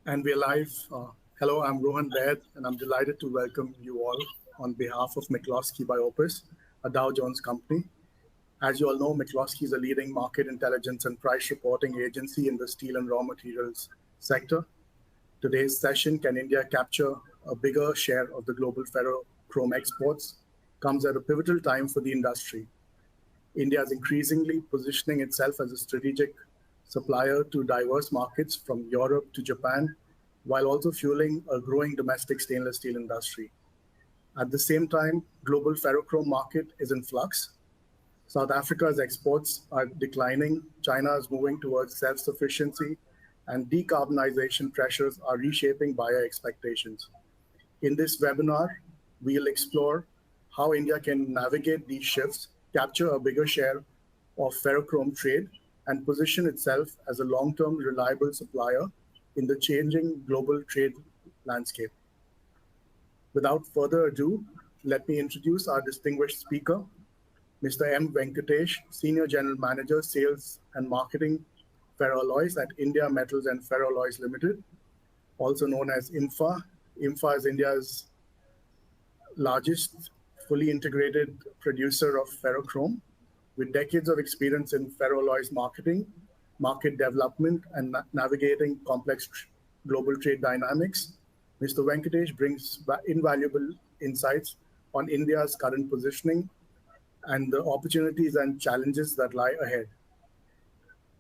And we're live. Hello, I'm Rohan Baid, and I'm delighted to welcome you all on behalf of McCloskey by Opus, a Dow Jones company. As you all know, McCloskey is a leading market intelligence and price reporting agency in the steel and raw materials sector. Today's session, Can India Capture a Bigger Share of the Global Ferrochrome Exports, comes at a pivotal time for the industry. India is increasingly positioning itself as a strategic supplier to diverse markets from Europe to Japan, while also fueling a growing domestic stainless steel industry. At the same time, global ferrochrome market is in flux. South Africa's exports are declining, China is moving towards self-sufficiency, and decarbonization pressures are reshaping buyer expectations. In this webinar, we'll explore how India can navigate these shifts, capture a bigger share of ferrochrome trade, and position itself as a long-term reliable supplier in the changing global trade landscape. Without further ado, let me introduce our distinguished speaker, Mr. M. Venkatesh, Senior General Manager, Sales and Marketing, Ferroalloys at India Metals and Ferroalloys Limited, also known as IMFA. IMFA is India's largest fully integrated producer of ferrochrome, with decades of experience in ferroalloys marketing, market development, and navigating complex global trade dynamics. Mr. Venkatesh brings invaluable insights on India's current positioning and the opportunities and challenges that lie ahead.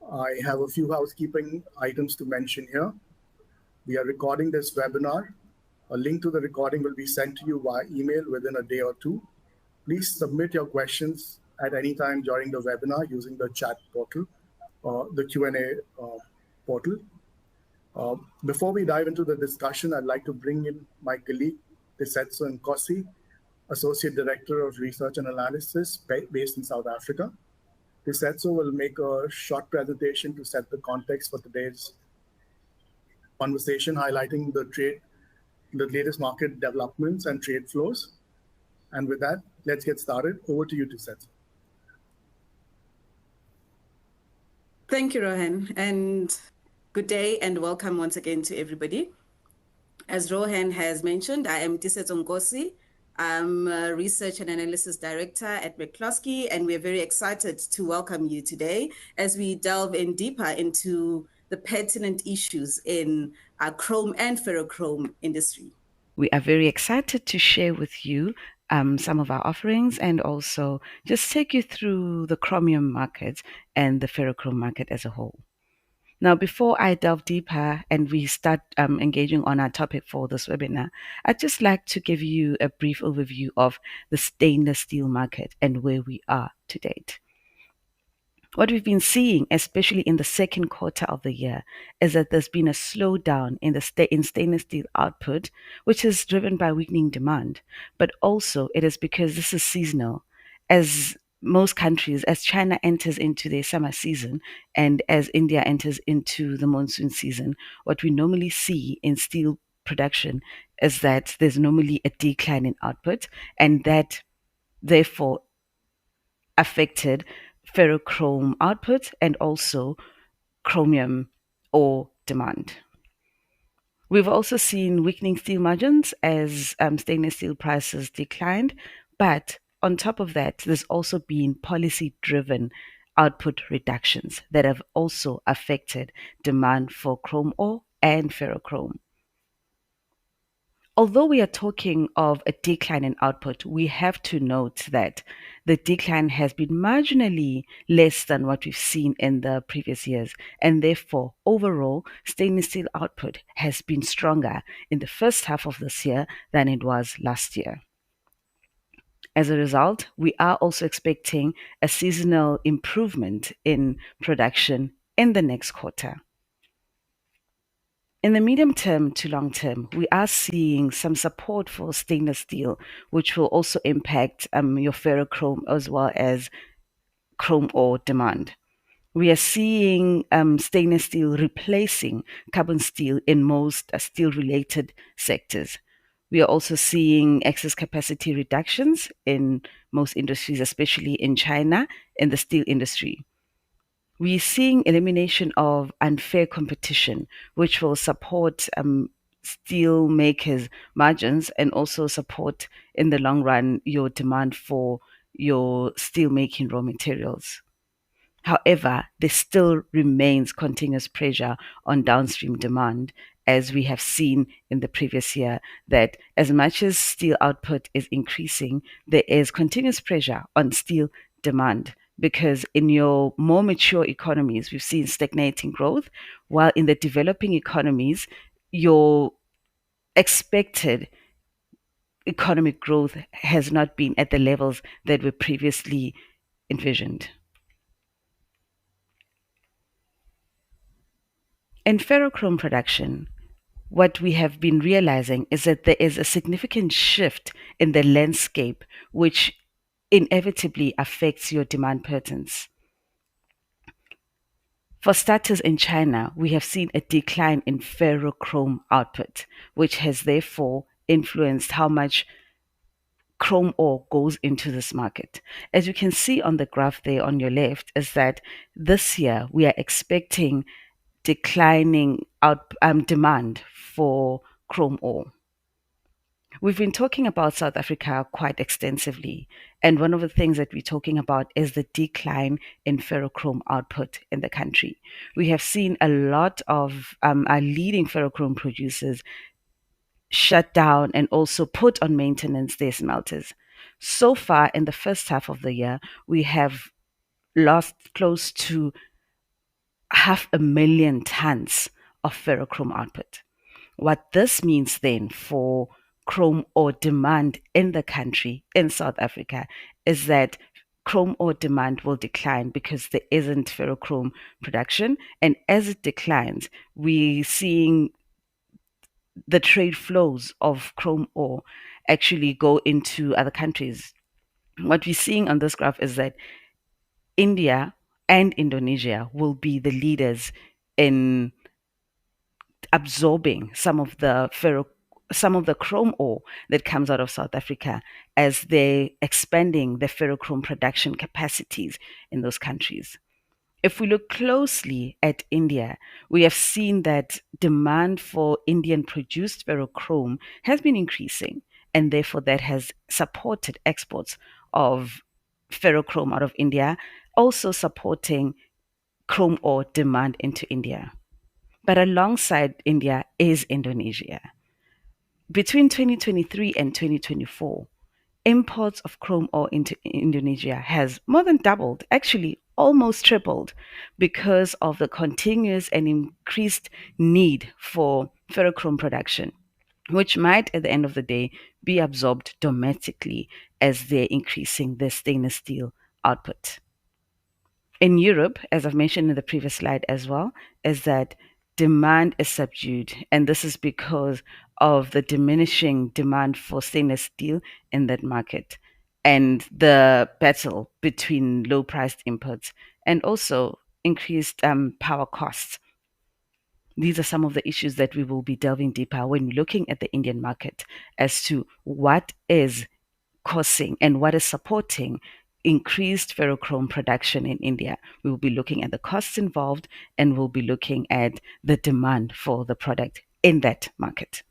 I have a few housekeeping items to mention here. We are recording this webinar. A link to the recording will be sent to you via email within a day or two. Please submit your questions at any time during the webinar using the chat portal or the Q&A portal. Before we dive into the discussion, I'd like to bring in my colleague, Tisetso Nkosi, Associate Director of Research and Analysis based in South Africa. Tisetso will make a short presentation to set the context for today's conversation, highlighting the latest market developments and trade flows. And with that, let's get started. Over to you, Tisetso. Thank you, Rohan, and good day and welcome once again to everybody. As Rohan has mentioned, I am Tisetso Nkosi. I'm a Research and Analysis Director at McCloskey, and we're very excited to welcome you today as we delve in deeper into the pertinent issues in our chrome and ferrochrome industry. We are very excited to share with you some of our offerings and also just take you through the chromium market and the ferrochrome market as a whole. Now, before I delve deeper and we start engaging on our topic for this webinar, I'd just like to give you a brief overview of the stainless steel market and where we are to date. What we've been seeing, especially in the second quarter of the year, is that there's been a slowdown in stainless steel output, which is driven by weakening demand. But also, it is because this is seasonal. As most countries, as China enters into their summer season and as India enters into the monsoon season, what we normally see in steel production is that there's normally a decline in output, and that therefore affected ferrochrome output and also chromium ore demand. We've also seen weakening steel margins as stainless steel prices declined, but on top of that, there's also been policy-driven output reductions that have also affected demand for chrome ore and ferrochrome. Although we are talking of a decline in output, we have to note that the decline has been marginally less than what we've seen in the previous years, and therefore, overall, stainless steel output has been stronger in the first half of this year than it was last year. As a result, we are also expecting a seasonal improvement in production in the next quarter. In the medium term to long term, we are seeing some support for stainless steel, which will also impact your ferrochrome as well as chrome ore demand. We are seeing stainless steel replacing carbon steel in most steel-related sectors. We are also seeing excess capacity reductions in most industries, especially in China, in the steel industry. We're seeing elimination of unfair competition, which will support steel makers' margins and also support in the long run your demand for your steel making raw materials. However, there still remains continuous pressure on downstream demand, as we have seen in the previous year, that as much as steel output is increasing, there is continuous pressure on steel demand. Because in your more mature economies, we've seen stagnating growth, while in the developing economies, your expected economic growth has not been at the levels that were previously envisioned. In ferrochrome production, what we have been realizing is that there is a significant shift in the landscape, which inevitably affects your demand patterns. For starters, in China, we have seen a decline in ferrochrome output, which has therefore influenced how much chrome ore goes into this market. As you can see on the graph there on your left, is that this year we are expecting declining demand for chrome ore. We've been talking about South Africa quite extensively, and one of the things that we're talking about is the decline in ferrochrome output in the country. We have seen a lot of our leading ferrochrome producers shut down and also put on maintenance their smelters. So far, in the first half of the year, we have lost close to 500,000 tons of ferrochrome output. What this means then for chrome ore demand in the country, in South Africa, is that chrome ore demand will decline because there isn't ferrochrome production. And as it declines, we're seeing the trade flows of chrome ore actually go into other countries. What we're seeing on this graph is that India and Indonesia will be the leaders in absorbing some of the chrome ore that comes out of South Africa as they're expanding the ferrochrome production capacities in those countries. If we look closely at India, we have seen that demand for Indian produced ferrochrome has been increasing, and therefore that has supported exports of ferrochrome out of India, also supporting chrome ore demand into India. But alongside India is Indonesia. Between 2023 and 2024, imports of chrome ore into Indonesia has more than doubled, actually almost tripled, because of the continuous and increased need for ferrochrome production, which might at the end of the day be absorbed domestically as they're increasing their stainless steel output. In Europe, as I've mentioned in the previous slide as well, is that demand is subdued. And this is because of the diminishing demand for stainless steel in that market and the battle between low priced imports and also increased power costs. These are some of the issues that we will be delving deeper when looking at the Indian market as to what is causing and what is supporting increased ferrochrome production in India. We will be looking at the costs involved and we'll be looking at the demand for the product in that market.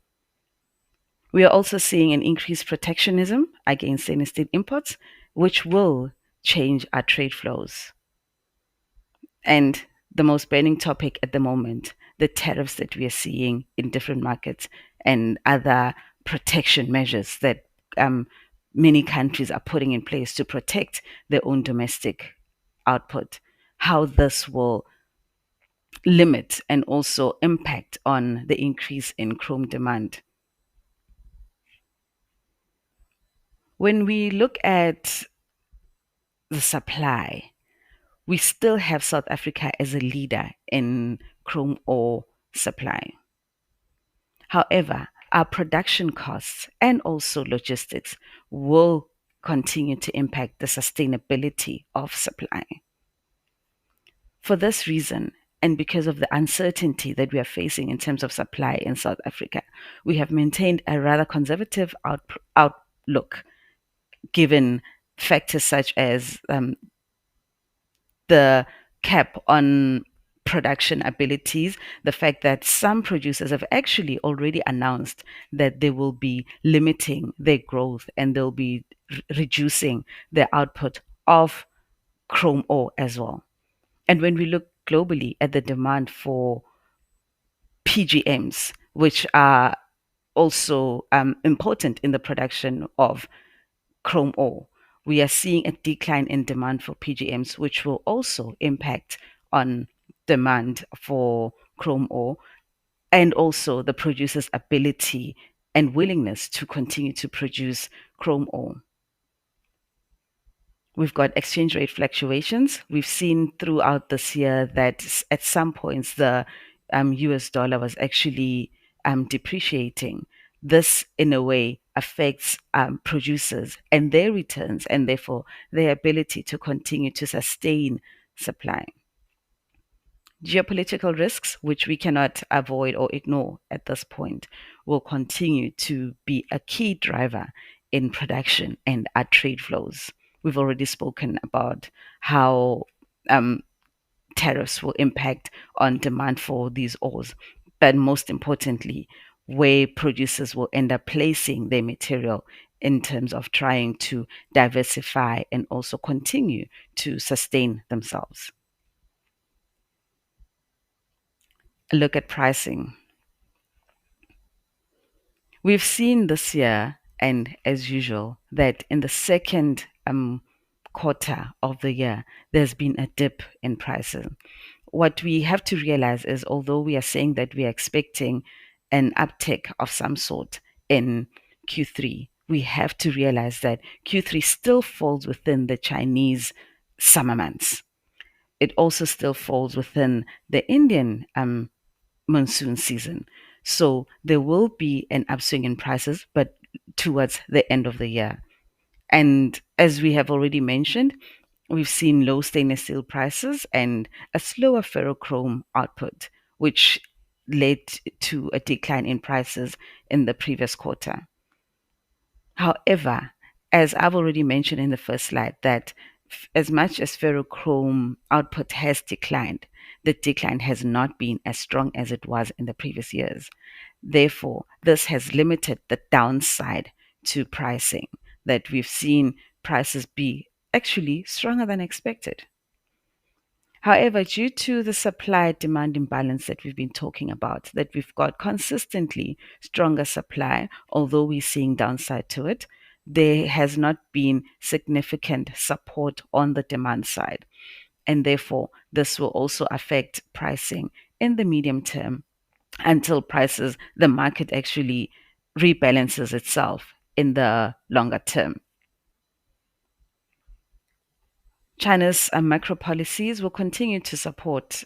We are also seeing an increased protectionism against stainless steel imports, which will change our trade flows. And the most burning topic at the moment, the tariffs that we are seeing in different markets and other protection measures that many countries are putting in place to protect their own domestic output, how this will limit and also impact on the increase in chrome demand. When we look at the supply, we still have South Africa as a leader in chrome ore supply. However, our production costs and also logistics will continue to impact the sustainability of supply. For this reason, and because of the uncertainty that we are facing in terms of supply in South Africa, we have maintained a rather conservative outlook, given factors such as the cap on production abilities, the fact that some producers have actually already announced that they will be limiting their growth and they'll be reducing their output of chrome ore as well. And when we look globally at the demand for PGMs, which are also important in the production of chrome ore, we are seeing a decline in demand for PGMs, which will also impact on demand for chrome ore and also the producer's ability and willingness to continue to produce chrome ore. We've got exchange rate fluctuations. We've seen throughout this year that at some points the US dollar was actually depreciating. This, in a way, affects producers and their returns and therefore their ability to continue to sustain supply. Geopolitical risks, which we cannot avoid or ignore at this point, will continue to be a key driver in production and our trade flows. We've already spoken about how tariffs will impact on demand for these ores, but most importantly, where producers will end up placing their material in terms of trying to diversify and also continue to sustain themselves. A look at pricing. We've seen this year, and as usual, that in the second quarter of the year, there's been a dip in prices. What we have to realize is, although we are saying that we are expecting an uptick of some sort in Q3, we have to realize that Q3 still falls within the Chinese summer months. It also still falls within the Indian monsoon season. So there will be an upswing in prices, but towards the end of the year. And as we have already mentioned, we've seen low stainless steel prices and a slower ferrochrome output, which led to a decline in prices in the previous quarter. However, as I've already mentioned in the first slide, that as much as ferrochrome output has declined, the decline has not been as strong as it was in the previous years. Therefore, this has limited the downside to pricing, that we've seen prices be actually stronger than expected. However, due to the supply-demand imbalance that we've been talking about, that we've got consistently stronger supply, although we're seeing downside to it, there has not been significant support on the demand side. And therefore, this will also affect pricing in the medium term until the market actually rebalances itself in the longer term. China's macro policies will continue to support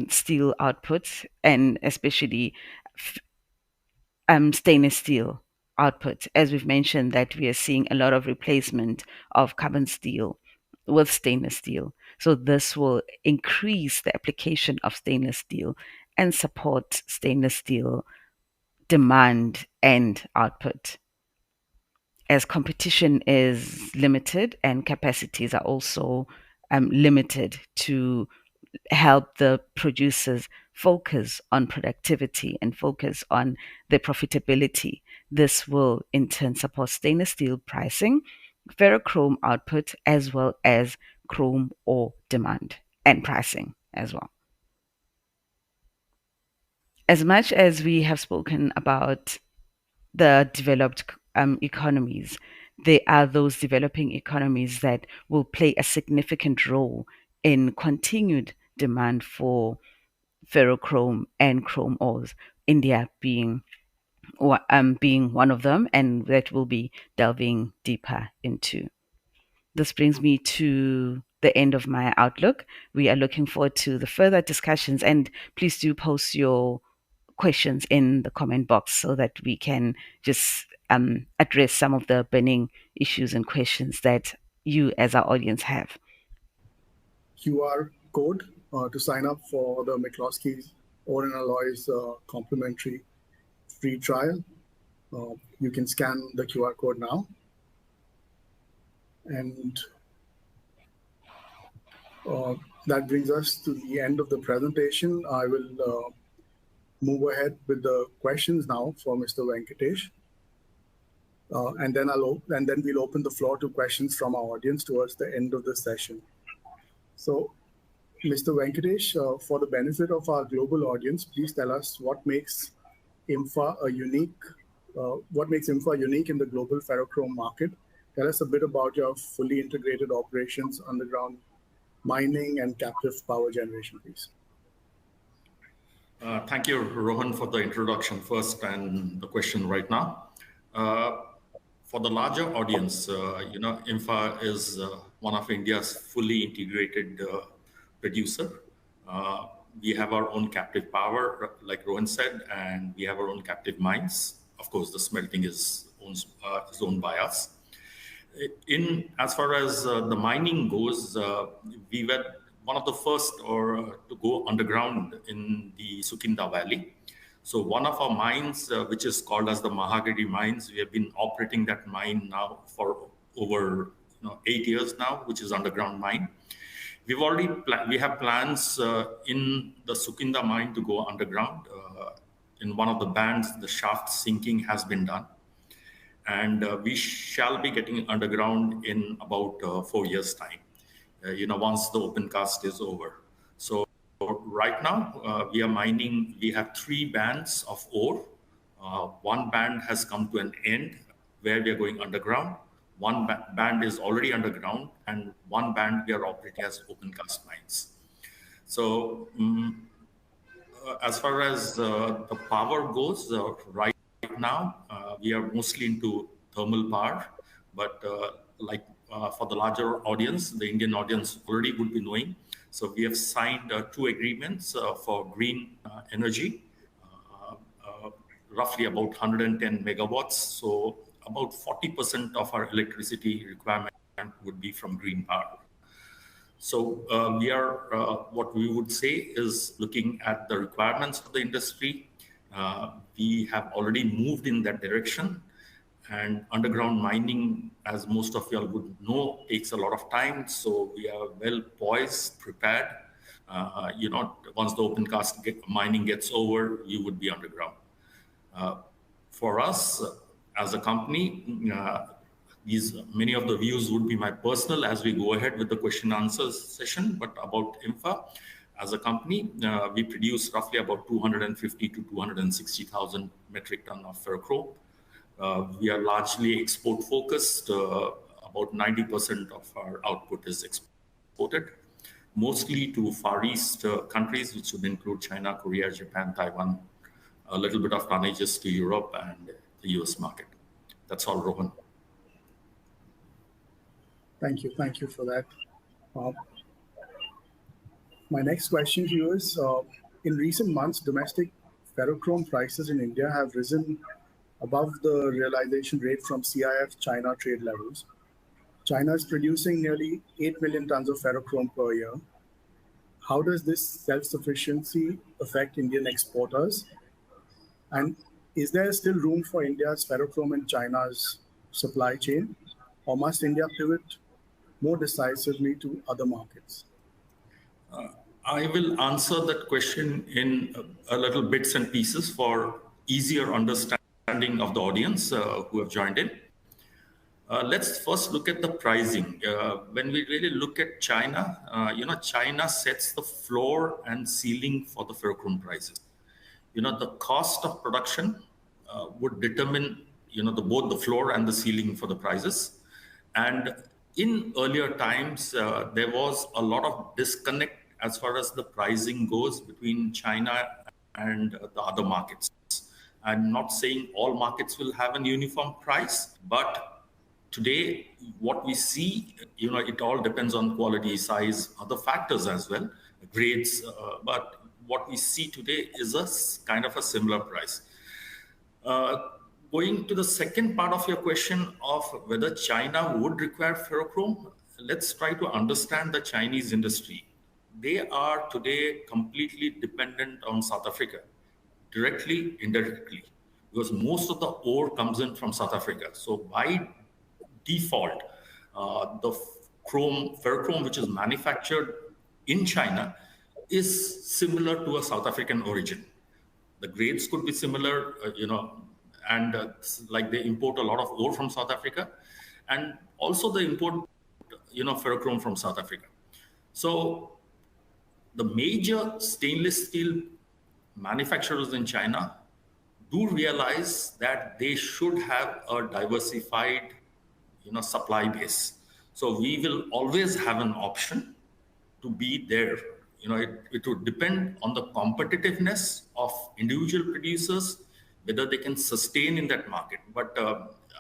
steel output and especially stainless steel output. As we've mentioned, that we are seeing a lot of replacement of carbon steel with stainless steel. So this will increase the application of stainless steel and support stainless steel demand and output. As competition is limited and capacities are also limited to help the producers focus on productivity and focus on their profitability. This will in turn support stainless steel pricing, ferrochrome output, as well as chrome ore demand and pricing as well. As much as we have spoken about the developed economies, they are those developing economies that will play a significant role in continued demand for ferrochrome and chrome ores, India being one of them, and that we'll be delving deeper into. This brings me to the end of my outlook. We are looking forward to the further discussions, and please do post your questions in the comment box so that we can just address some of the burning issues and questions that you as our audience have. QR code to sign up for the McCloskey's Ore and Alloys complimentary free trial. You can scan the QR code now. And That brings us to the end of the presentation. I will move ahead with the questions now for Mr. Venkatesh. And then we'll open the floor to questions from our audience towards the end of the session. So, Mr. Venkatesh, for the benefit of our global audience, please tell us what makes IMFA unique in the global ferrochrome market. Tell us a bit about your fully integrated operations, underground mining, and captive power generation, please. Thank you, Rohan, for the introduction first and the question right now. For the larger audience, IMFA is one of India's fully integrated producer. We have our own captive power, like Rohan said, and we have our own captive mines. Of course, the smelting is owned by us. As far as the mining goes, we were one of the first to go underground in the Sukinda Valley. So one of our mines, which is called as the Mahagiri mines, we have been operating that mine now for over 8 years now, which is underground mine. We have plans in the Sukinda mine to go underground. In one of the bands, the shaft sinking has been done. And we shall be getting underground in about 4 years' time, once the open cast is over. So right now, we are mining, we have 3 bands of ore. One band has come to an end where we are going underground. One band is already underground, and one band we are operating as open cast mines. So as far as the power goes, right now, we are mostly into thermal power, but for the larger audience, the Indian audience already would be knowing. So we have signed 2 agreements for green energy, roughly about 110 megawatts. So about 40% of our electricity requirement would be from green power. So we are, what we would say is looking at the requirements of the industry. We have already moved in that direction. And underground mining, as most of you all would know, takes a lot of time. So we are well poised, prepared. Once the open cast mining gets over, you would be underground. For us, as a company, many of the views would be my personal as we go ahead with the question answers session. But about IMFA, as a company, we produce roughly about 250 to 260,000 metric ton of ferrochrome. We are largely export focused. About 90% of our output is exported, mostly to Far East countries, which would include China, Korea, Japan, Taiwan, a little bit of tonnages to Europe and the US market. That's all, Rohan. Thank you for that. My next question to you is, in recent months, domestic ferrochrome prices in India have risen above the realization rate from CIF China trade levels. China is producing nearly 8 million tons of ferrochrome per year. How does this self-sufficiency affect Indian exporters? And is there still room for India's ferrochrome in China's supply chain? Or must India pivot more decisively to other markets? I will answer that question in a little bits and pieces for easier understanding of the audience who have joined in. Let's first look at the pricing. When we really look at China, China sets the floor and ceiling for the ferrochrome prices. The cost of production would determine, both the floor and the ceiling for the prices. And in earlier times, there was a lot of disconnect as far as the pricing goes between China and the other markets. I'm not saying all markets will have a uniform price, but today, what we see, it all depends on quality, size, other factors as well, grades. But what we see today is a kind of a similar price. Going to the second part of your question of whether China would require ferrochrome, let's try to understand the Chinese industry. They are today completely dependent on South Africa, directly, indirectly, because most of the ore comes in from South Africa. So by default, the ferrochrome which is manufactured in China is similar to a South African origin. The grades could be similar, and like they import a lot of ore from South Africa, and also they import, ferrochrome from South Africa. So the major stainless steel manufacturers in China do realize that they should have a diversified, supply base. So we will always have an option to be there. It would depend on the competitiveness of individual producers, whether they can sustain in that market. But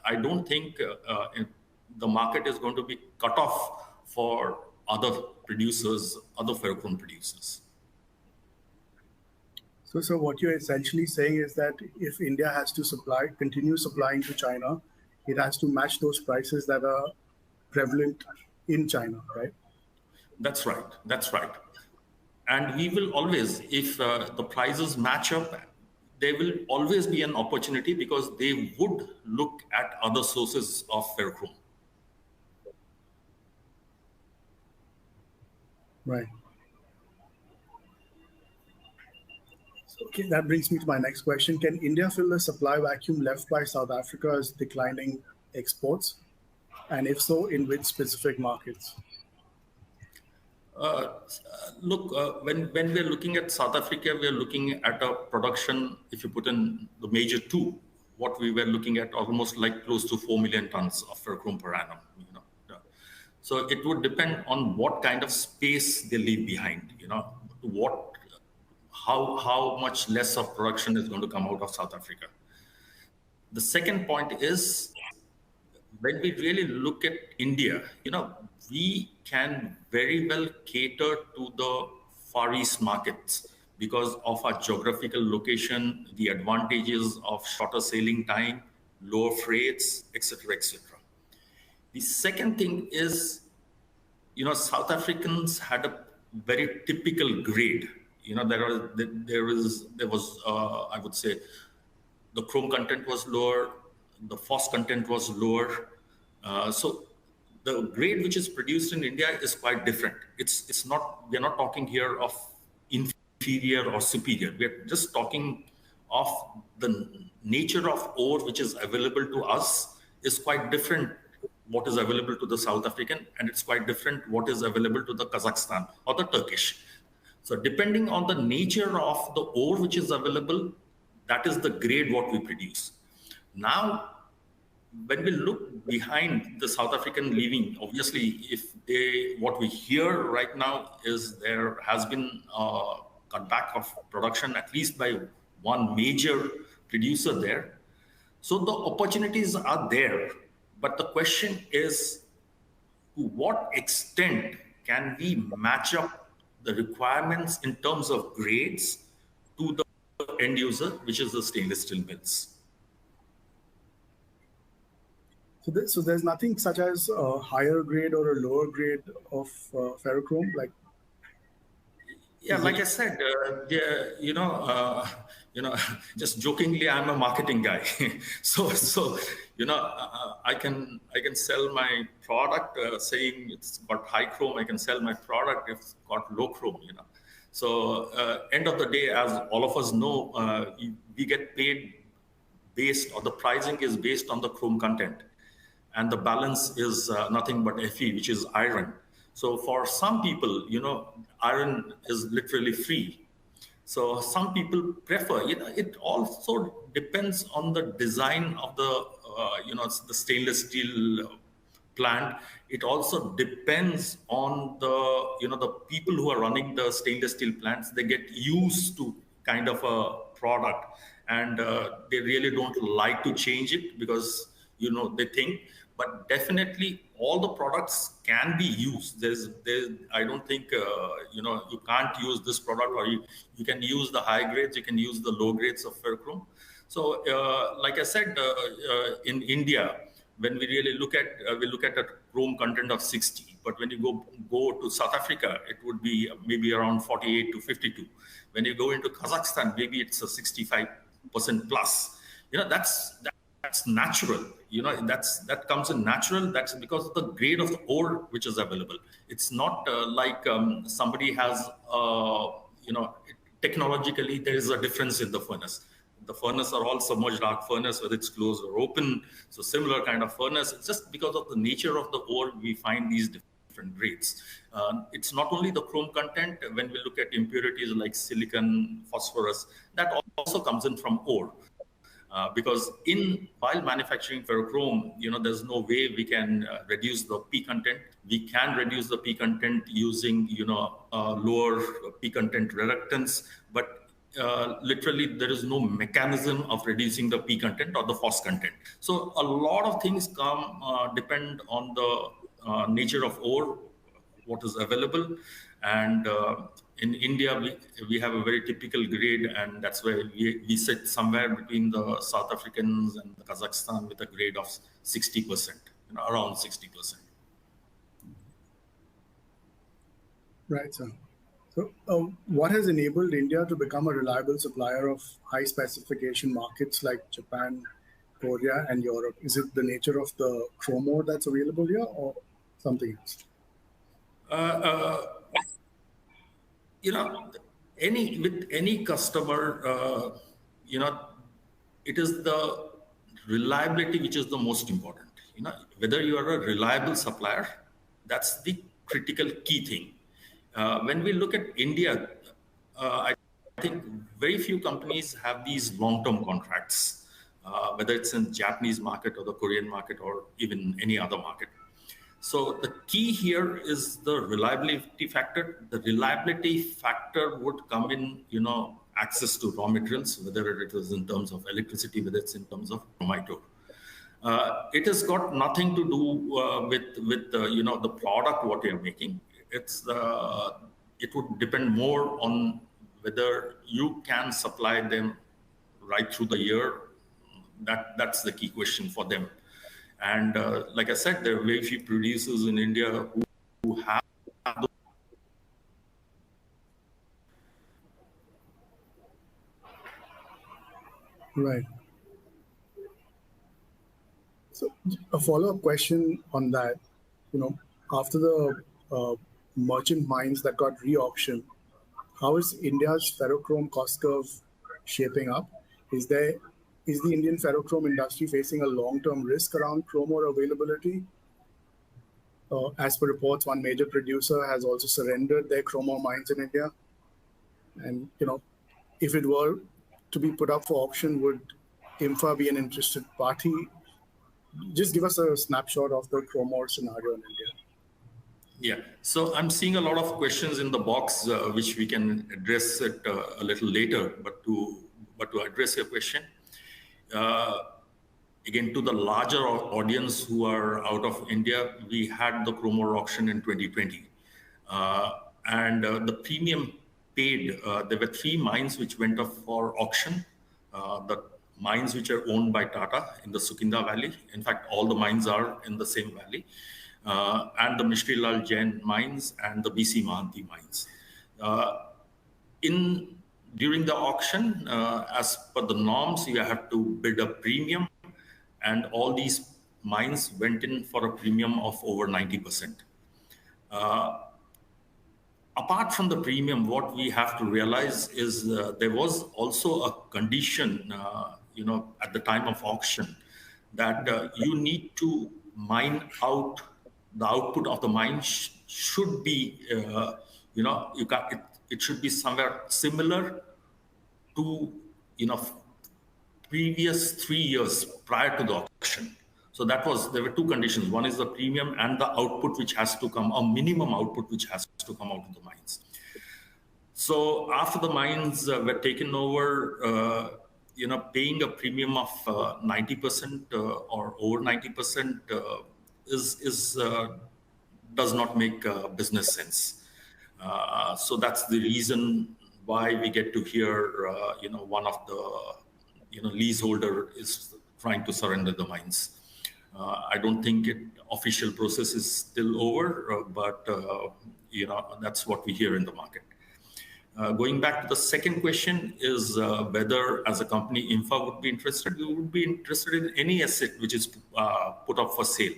I don't think the market is going to be cut off for other producers, other ferrochrome producers. So what you're essentially saying is that if India has to continue supplying to China, it has to match those prices that are prevalent in China, right? That's right. That's right. And we will always, if the prices match up, there will always be an opportunity because they would look at other sources of ferrochrome. Right. Okay, that brings me to my next question. Can India fill the supply vacuum left by South Africa's declining exports? And if so, in which specific markets? Look, when we're looking at South Africa, we're looking at a production, if you put in the major two, what we were looking at almost like close to 4 million tons of ferrochrome per annum. So it would depend on what kind of space they leave behind, how much less of production is going to come out of South Africa. The second point is, when we really look at India, we can very well cater to the Far East markets because of our geographical location, the advantages of shorter sailing time, lower freights, etc., etc. The second thing is, South Africans had a very typical grade. There was, I would say, the chrome content was lower, the phos content was lower. So the grade which is produced in India is quite different. It's not, we're not talking here of inferior or superior. We're just talking of the nature of ore which is available to us is quite different what is available to the South African, and it's quite different what is available to the Kazakhstan or the Turkish. So depending on the nature of the ore which is available, that is the grade what we produce. Now, when we look behind the South African leaving, obviously, what we hear right now is there has been a cutback of production, at least by one major producer there. So the opportunities are there. But the question is, to what extent can we match up the requirements in terms of grades to the end user, which is the stainless steel mills? So there's nothing such as a higher grade or a lower grade of ferrochrome, like. Yeah, like I said, just jokingly, I'm a marketing guy. so I can sell my product saying it's got high chrome. I can sell my product if it's got low chrome. So end of the day, as all of us know, we get paid based, or the pricing is based on the chrome content, and the balance is nothing but Fe, which is iron. So for some people, iron is literally free. So some people prefer, it also depends on the design of the, the stainless steel plant. It also depends on the, the people who are running the stainless steel plants. They get used to kind of a product, and they really don't like to change it because, they think. But definitely all the products can be used. I don't think, you can't use this product, or you can use the high grades, you can use the low grades of ferrochrome. So like I said, in India, when we really look at a chrome content of 60, but when you go to South Africa, it would be maybe around 48 to 52. When you go into Kazakhstan, maybe it's a 65% plus. That's that's natural. That comes in natural. That's because of the grade of the ore which is available. It's not like somebody has, technologically there is a difference in the furnace. The furnace are all submerged arc furnace, whether it's closed or open. So similar kind of furnace. It's just because of the nature of the ore we find these different grades. It's not only the chrome content. When we look at impurities like silicon, phosphorus, that also comes in from ore. Because while manufacturing ferrochrome, there's no way we can reduce the P content. We can reduce the P content using, lower P content reductants, but literally there is no mechanism of reducing the P content or the phos content. So a lot of things depend on the nature of ore, what is available. And in India, we have a very typical grade, and that's why we sit somewhere between the South Africans and the Kazakhstan with a grade of 60%, around 60%. Right, sir. So what has enabled India to become a reliable supplier of high specification markets like Japan, Korea, and Europe? Is it the nature of the chrome ore that's available here or something else? With any customer, it is the reliability which is the most important. Whether you are a reliable supplier, that's the critical key thing. When we look at India, I think very few companies have these long-term contracts, whether it's in Japanese market or the Korean market or even any other market. So the key here is the reliability factor. The reliability factor would come in, access to raw materials, whether it is in terms of electricity, whether it's in terms of chromite ore. It has got nothing to do with the product what you're making. It would depend more on whether you can supply them right through the year. That's the key question for them. And like I said, there are very few producers in India who have. Right. So a follow-up question on that, after the merchant mines that got re-auctioned, how is India's ferrochrome cost curve shaping up? Is the Indian ferrochrome industry facing a long-term risk around chrome ore availability? As per reports, one major producer has also surrendered their chrome ore mines in India. And, if it were to be put up for auction, would IMFA be an interested party? Just give us a snapshot of the chrome ore scenario in India. Yeah, so I'm seeing a lot of questions in the box, which we can address it a little later. But to address your question, again, to the larger audience who are out of India, we had the chrome ore auction in 2020. And the premium paid, there were 3 mines which went up for auction. The mines which are owned by Tata in the Sukinda Valley. In fact, all the mines are in the same valley. And the Mishri Lal Jain mines and the BC Mahanti mines. During the auction, as per the norms, you have to bid a premium, and all these mines went in for a premium of over 90%. Apart from the premium, what we have to realize is there was also a condition, at the time of auction, that you need to mine out. The output of the mine should be, it should be somewhere similar to, previous 3 years prior to the auction. So there were 2 conditions. One is the premium and the output which has to come, a minimum output which has to come out of the mines. So after the mines were taken over, paying a premium of 90% or over 90% does not make business sense. So that's the reason why we get to hear, one of the, leaseholder is trying to surrender the mines. I don't think official process is still over, but, that's what we hear in the market. Going back to the second question is whether as a company Infa would be interested. We would be interested in any asset which is put up for sale,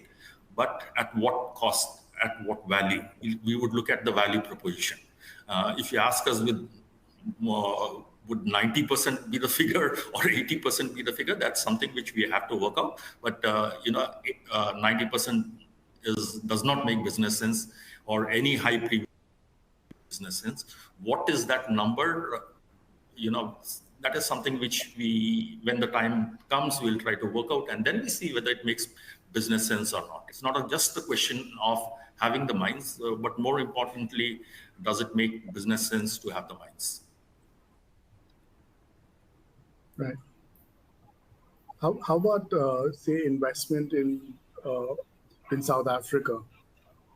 but at what cost, at what value? We would look at the value proposition. If you ask us would 90% be the figure or 80% be the figure, that's something which we have to work out. But 90% does not make business sense, or any high premium business sense. What is that number? That is something which when the time comes, we'll try to work out, and then we see whether it makes business sense or not. It's not just a question of having the mines, but more importantly, does it make business sense to have the mines? Right. How about say investment in South Africa?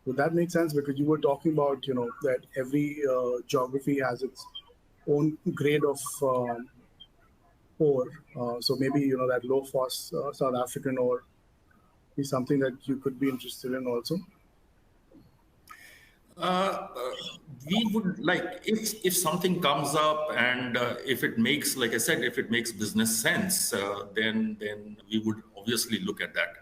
Would that make sense? Because you were talking about that every geography has its own grade of ore. So maybe that low phos South African ore is something that you could be interested in also. We would like, if something comes up and if it makes, like I said, if it makes business sense, then we would obviously look at that.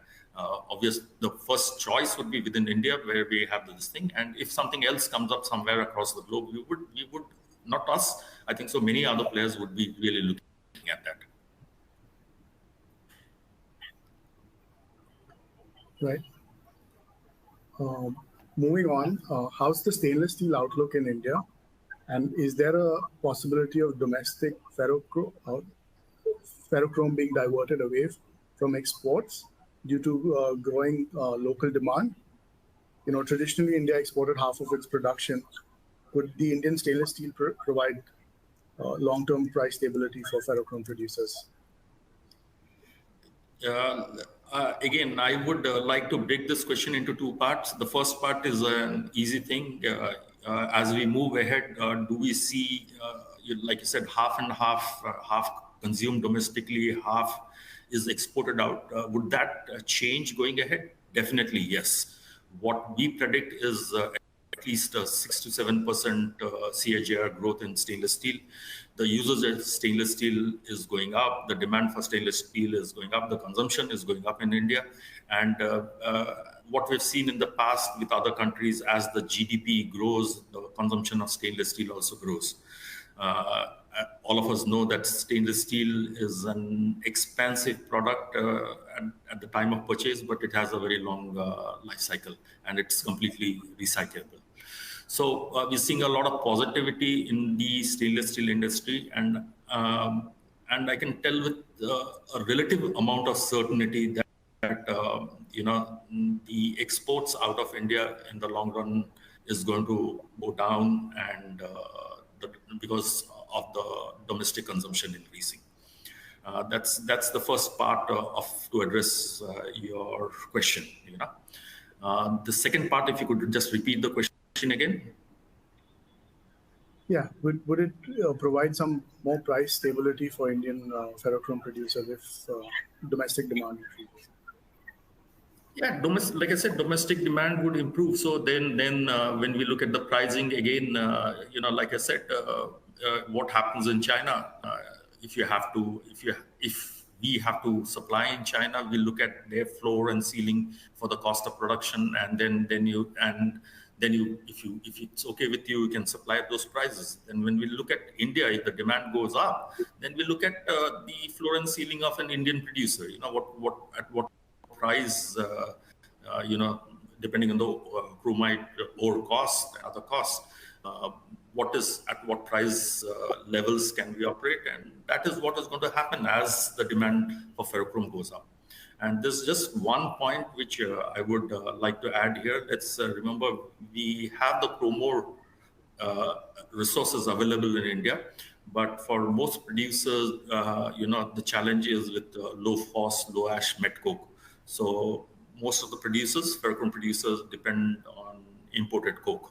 The first choice would be within India, where we have this thing, and if something else comes up somewhere across the globe, we would not us. I think so many other players would be really looking at that. Right. Moving on, how's the stainless steel outlook in India, and is there a possibility of domestic ferrochrome being diverted away from exports due to growing local demand? Traditionally India exported half of its production. Would the Indian stainless steel provide long-term price stability for ferrochrome producers? Again, I would like to break this question into two parts. The first part is an easy thing. As we move ahead, do we see, like you said, half and half consumed domestically, half is exported out? Would that change going ahead? Definitely, yes. What we predict is at least a 6 to 7% CAGR growth in stainless steel. The usage of stainless steel is going up. The demand for stainless steel is going up. The consumption is going up in India. And what we've seen in the past with other countries, as the GDP grows, the consumption of stainless steel also grows. All of us know that stainless steel is an expensive product at the time of purchase, but it has a very long life cycle, and it's completely recyclable. So we're seeing a lot of positivity in the stainless steel industry, and I can tell with a relative amount of certainty that the exports out of India in the long run is going to go down, and because of the domestic consumption increasing. That's the first part to address your question. The second part, if you could just repeat the question again. Yeah, would it provide some more price stability for Indian ferrochrome producers if domestic demand increases? Yeah, like I said, domestic demand would improve. So then when we look at the pricing again, like I said, what happens in China? If we have to supply in China, we look at their floor and ceiling for the cost of production, and then if it's okay with you, you can supply at those prices. Then when we look at India, if the demand goes up, then we look at the floor and ceiling of an Indian producer. At what price, depending on the chromite ore cost, other costs, at what price levels can we operate, and that is what is going to happen as the demand for ferrochrome goes up. And there's just one point which I would like to add here. Let's remember, we have the chrome ore resources available in India, but for most producers, the challenge is with low phos, low ash met coke. So most of the ferrochrome producers, depend on imported coke.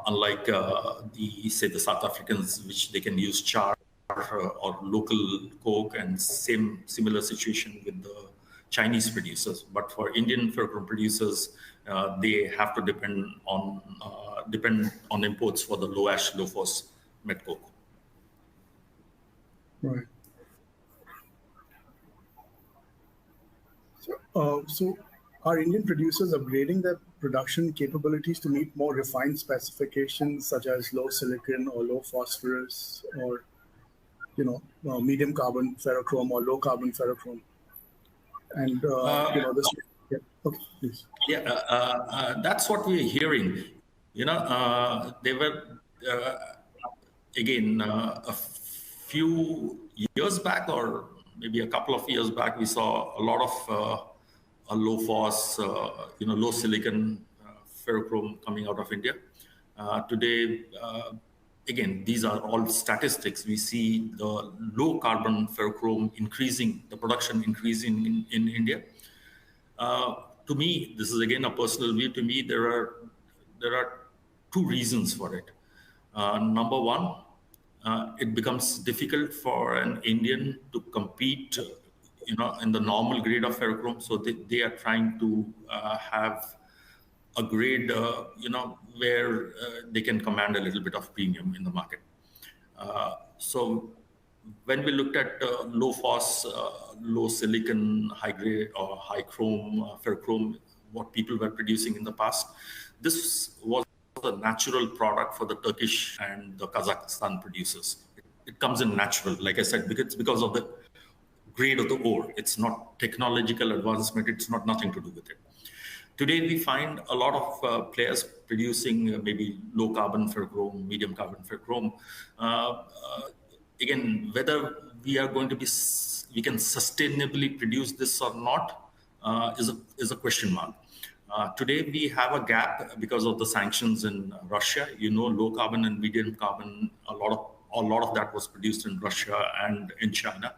Unlike the South Africans, which they can use char or local coke, and similar situation with the Chinese producers. But for Indian ferrochrome producers, they have to depend on imports for the low ash, low phos met coke. Right. So are Indian producers upgrading their production capabilities to meet more refined specifications such as low silicon or low phosphorus or medium carbon ferrochrome or low carbon ferrochrome? And this. Yeah. Okay, please. Yeah, that's what we're hearing. They were again a few years back, or maybe a couple of years back, we saw a lot of a low phos, low silicon ferrochrome coming out of India. Today, again, these are all statistics. We see the low carbon ferrochrome increasing, the production increasing in India. To me, this is again a personal view. To me, there are two reasons for it. Number one, it becomes difficult for an Indian to compete, in the normal grade of ferrochrome. So they are trying to have a grade, where they can command a little bit of premium in the market. So when we looked at low phos, low silicon, high grade or high chrome, ferrochrome, what people were producing in the past, this was a natural product for the Turkish and the Kazakhstan producers. It comes in natural, like I said, because of the grade of the ore. It's not technological advancement. It's not nothing to do with it. Today, we find a lot of players producing maybe low carbon ferrochrome, medium carbon ferrochrome. Again, whether we can sustainably produce this or not is a question mark. Today, we have a gap because of the sanctions in Russia. Low carbon and medium carbon, a lot of that was produced in Russia and in China.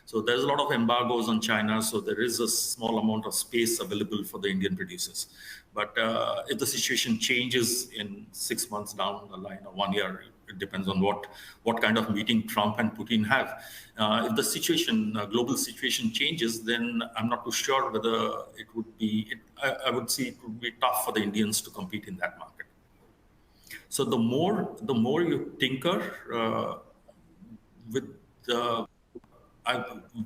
So there's a lot of embargoes on China. So there is a small amount of space available for the Indian producers. But if the situation changes in 6 months down the line or 1 year, it depends on what kind of meeting Trump and Putin have. If the global situation changes, then I'm not too sure whether it would be. I would say it would be tough for the Indians to compete in that market. So the more you tinker with the.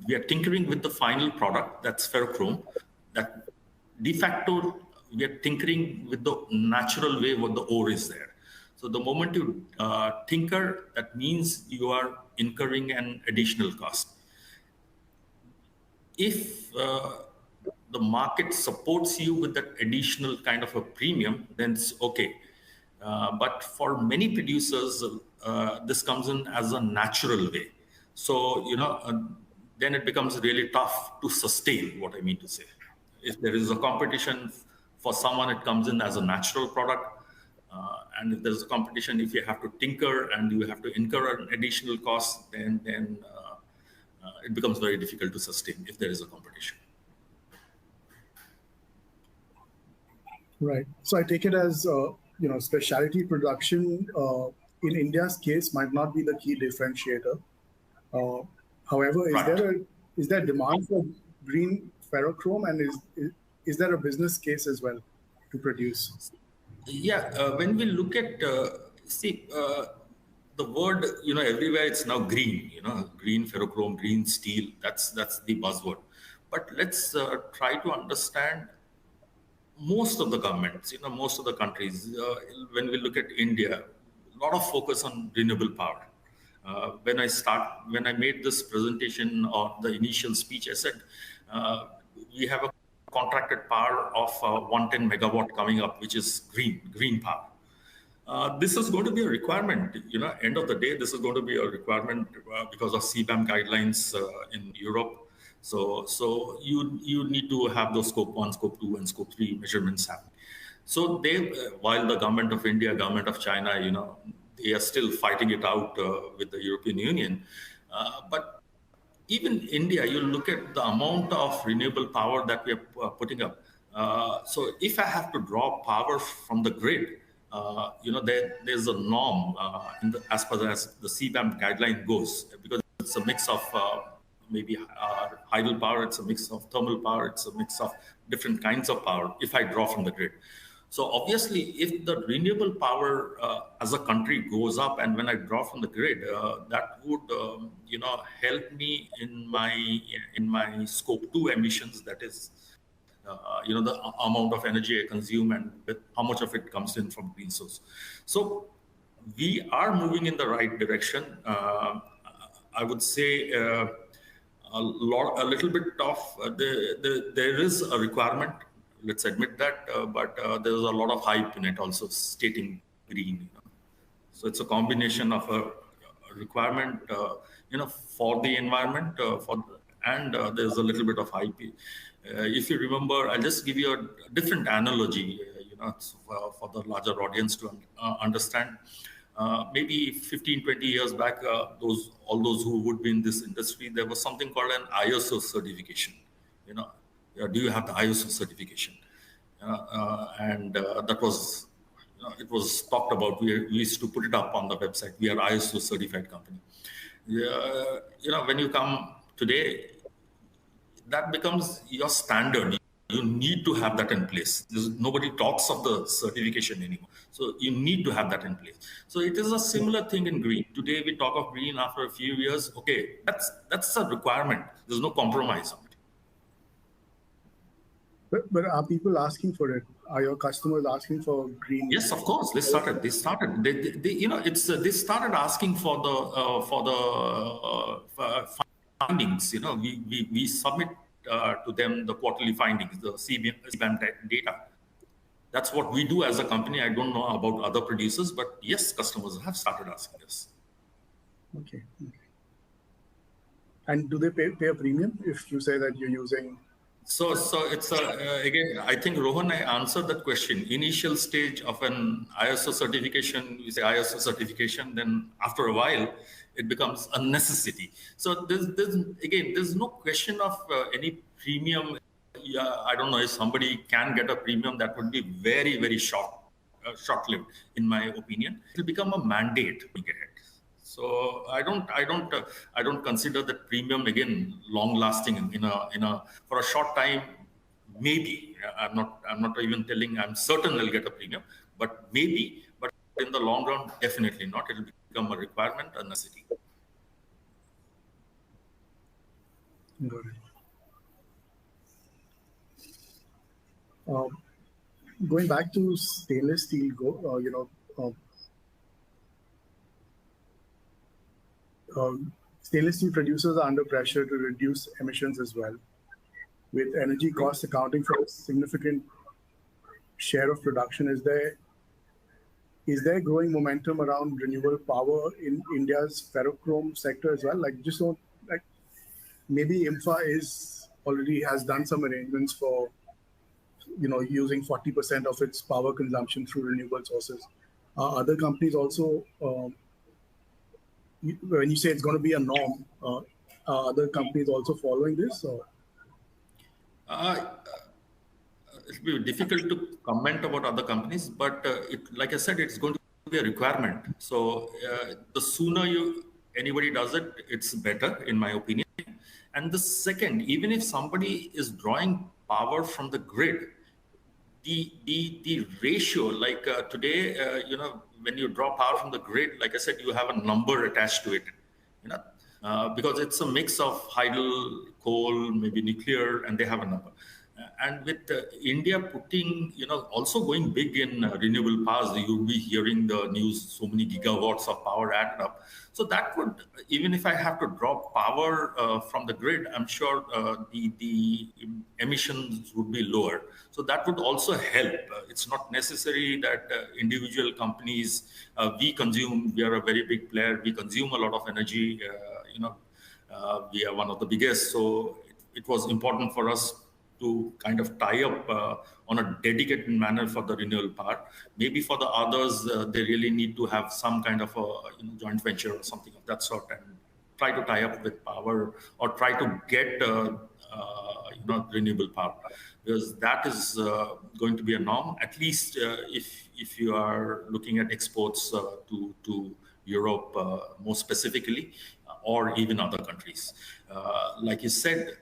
We are tinkering with the final product, that's ferrochrome. That de facto, we are tinkering with the natural way what the ore is there. So the moment you tinker, that means you are incurring an additional cost. If the market supports you with that additional kind of a premium, then it's okay. But for many producers, this comes in as a natural way. So, then it becomes really tough to sustain, what I mean to say. If there is a competition for someone, it comes in as a natural product. And if there's a competition, if you have to tinker and you have to incur an additional cost, then it becomes very difficult to sustain if there is a competition. Right. So I take it as, specialty production in India's case might not be the key differentiator. However, is there demand for green ferrochrome, and is there a business case as well to produce? Yeah, when we look at the word, everywhere it's now green. Green ferrochrome, green steel. That's the buzzword. But let's try to understand most of the governments. Most of the countries. When we look at India, a lot of focus on renewable power. When I made this presentation or the initial speech, I said we have a contracted power of 110 megawatt coming up, which is green power. This is going to be a requirement. End of the day, this is going to be a requirement because of CBAM guidelines in Europe. So you need to have those scope 1, scope 2, and scope 3 measurements happen. So while the government of India, government of China, they are still fighting it out with the European Union. But even India, you look at the amount of renewable power that we are putting up. So if I have to draw power from the grid, there's a norm as far as the CBAM guideline goes, because it's a mix of maybe hydel power, it's a mix of thermal power, it's a mix of different kinds of power if I draw from the grid. So obviously, if the renewable power as a country goes up, and when I draw from the grid, that would help me in my scope 2 emissions. That is, the amount of energy I consume and with how much of it comes in from green source. So we are moving in the right direction. I would say. A little bit of there is a requirement, let's admit that, but there's a lot of hype in it also stating green. So it's a combination of a requirement, for the environment, and there's a little bit of hype. If you remember, I'll just give you a different analogy, for the larger audience to understand. Maybe 15, 20 years back, all those who would be in this industry, there was something called an ISO certification. Do you have the ISO certification? And that was, it was talked about. We used to put it up on the website. We are ISO certified company. When you come today, that becomes your standard. You need to have that in place. Nobody talks of the certification anymore. So you need to have that in place. So it is a similar thing in green. Today we talk of green. After a few years, okay, that's a requirement. There's no compromise on it. But are people asking for it? Are your customers asking for green? Yes, of course. They started. They started asking for the findings. We submit to them the quarterly findings, the CBAM data. That's what we do as a company. I don't know about other producers, but yes, customers have started asking us. Okay. And do they pay a premium if you say that you're using? So it's again, I think Rohan, I answered that question. Initial stage of an ISO certification, you say ISO certification, then after a while, it becomes a necessity. So there's no question of any premium. I don't know if somebody can get a premium. That would be very, very short-lived, in my opinion. It will become a mandate to get it. So I don't consider that premium again long-lasting for a short time. Maybe I'm not even telling. I'm certain I'll get a premium, but maybe. But in the long run, definitely not. It will become a requirement, a necessity. Got it. Going back to stainless steel, stainless steel producers are under pressure to reduce emissions as well, with energy costs accounting for a significant share of production. Is there growing momentum around renewable power in India's ferrochrome sector as well? Maybe IMFA already has done some arrangements for using 40% of its power consumption through renewable sources. Other companies also, when you say it's going to be a norm, are other companies also following this? Or? It'll be difficult to comment about other companies, but like I said, it's going to be a requirement. So the sooner anybody does it, it's better, in my opinion. And the second, even if somebody is drawing power from the grid, the ratio, like today, when you draw power from the grid, like I said, you have a number attached to it, because it's a mix of hydel, coal, maybe nuclear, and they have a number. And with India putting, also going big in renewable powers, you'll be hearing the news, so many gigawatts of power added up. So that would, even if I have to draw power from the grid, I'm sure the emissions would be lower. So that would also help. It's not necessary that individual companies, we are a very big player, we consume a lot of energy, we are one of the biggest. So it was important for us to kind of tie up on a dedicated manner for the renewable power. Maybe for the others, they really need to have some kind of a joint venture or something of that sort and try to tie up with power or try to get renewable power, because that is going to be a norm, at least if you are looking at exports to Europe more specifically, or even other countries. Like you said,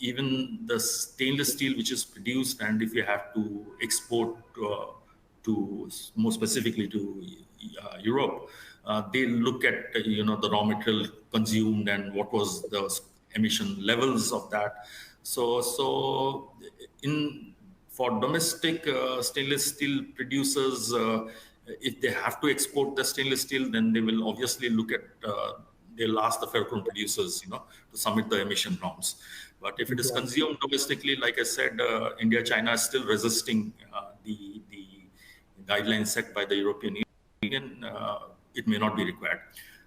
even the stainless steel which is produced, and if you have to export to more specifically to Europe, they look at the raw material consumed and what was the emission levels of that. So in for domestic stainless steel producers, if they have to export the stainless steel, then they will obviously look at they'll ask the ferrochrome producers, to submit the emission norms. But if it is consumed domestically, like I said, India, China is still resisting the guidelines set by the European Union. It may not be required.